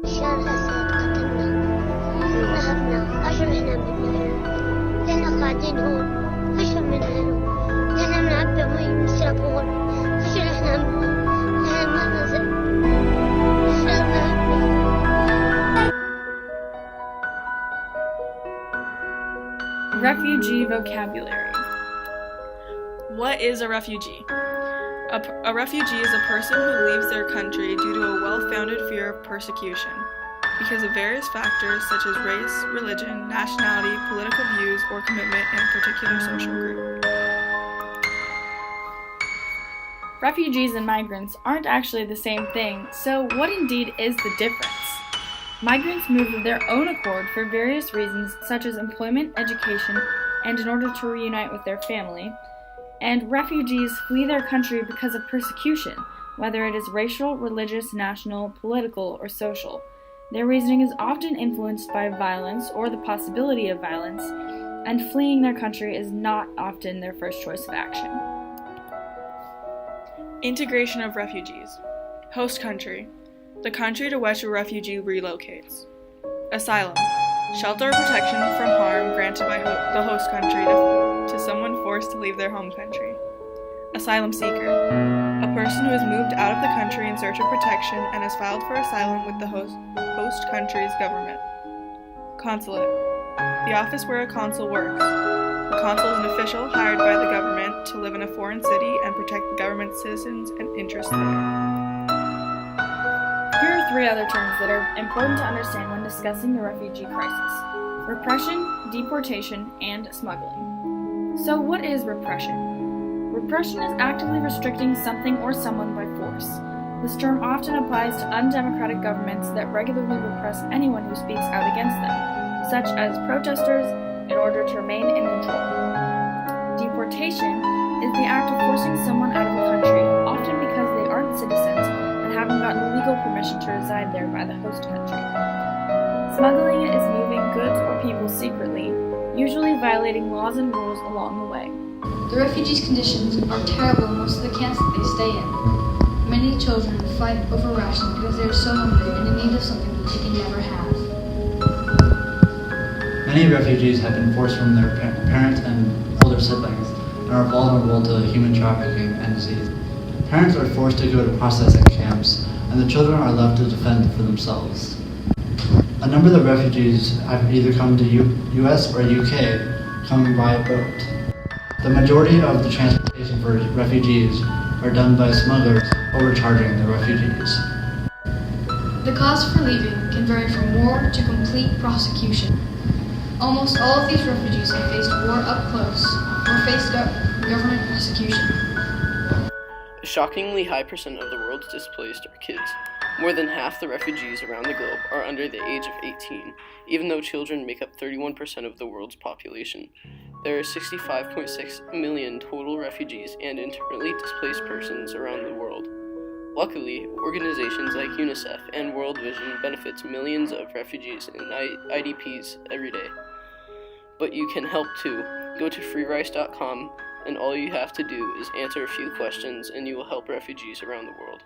بشار الأسد قتلنا ذهبنا أجرنا بالنهر لأننا قاعدين هون أشهر من هنا لأننا بنعبي مي من السابون أجل إحنا ما نزل بشار ذهبنا. Refugee vocabulary. What is a refugee? A refugee is a person who leaves their country due to a well-founded fear of persecution because of various factors such as race, religion, nationality, political views, or commitment in a particular social group. Refugees and migrants aren't actually the same thing, so what indeed is the difference? Migrants move of their own accord for various reasons such as employment, education, and in order to reunite with their family. And refugees flee their country because of persecution, whether it is racial, religious, national, political, or social. Their reasoning is often influenced by violence or the possibility of violence, and fleeing their country is not often their first choice of action. Integration of refugees. Host country. The country to which a refugee relocates. Asylum. Shelter or protection from harm granted by the host country to someone forced to leave their home country. Asylum seeker. A person who has moved out of the country in search of protection and has filed for asylum with the host country's government. Consulate. The office where a consul works. The consul is an official hired by the government to live in a foreign city and protect the government's citizens and interests there. Here are three other terms that are important to understand when discussing the refugee crisis: repression, deportation, and smuggling. So what is repression? Repression is actively restricting something or someone by force. This term often applies to undemocratic governments that regularly repress anyone who speaks out against them, such as protesters, in order to remain in control. Deportation is the act of forcing someone out of a country, often because they aren't citizens and haven't gotten legal permission to reside there by the host country. Smuggling is moving goods or people secretly, usually violating laws and rules along the way. The refugees' conditions are terrible in most of the camps that they stay in. Many children fight over rations because they are so hungry and in need of something that they can never have. Many refugees have been forced from their parents and older siblings and are vulnerable to human trafficking and disease. Parents are forced to go to processing camps, and the children are left to defend for themselves. A number of the refugees have either come to US or UK, coming by boat. The majority of the transportation for refugees are done by smugglers overcharging the refugees. The cause for leaving can vary from war to complete prosecution. Almost all of these refugees have faced war up close or faced government prosecution. A shockingly high percent of the world's displaced are kids. More than half the refugees around the globe are under the age of 18, even though children make up 31% of the world's population. There are 65.6 million total refugees and internally displaced persons around the world. Luckily, organizations like UNICEF and World Vision benefits millions of refugees and IDPs every day. But you can help too. Go to freerice.com, and all you have to do is answer a few questions and you will help refugees around the world.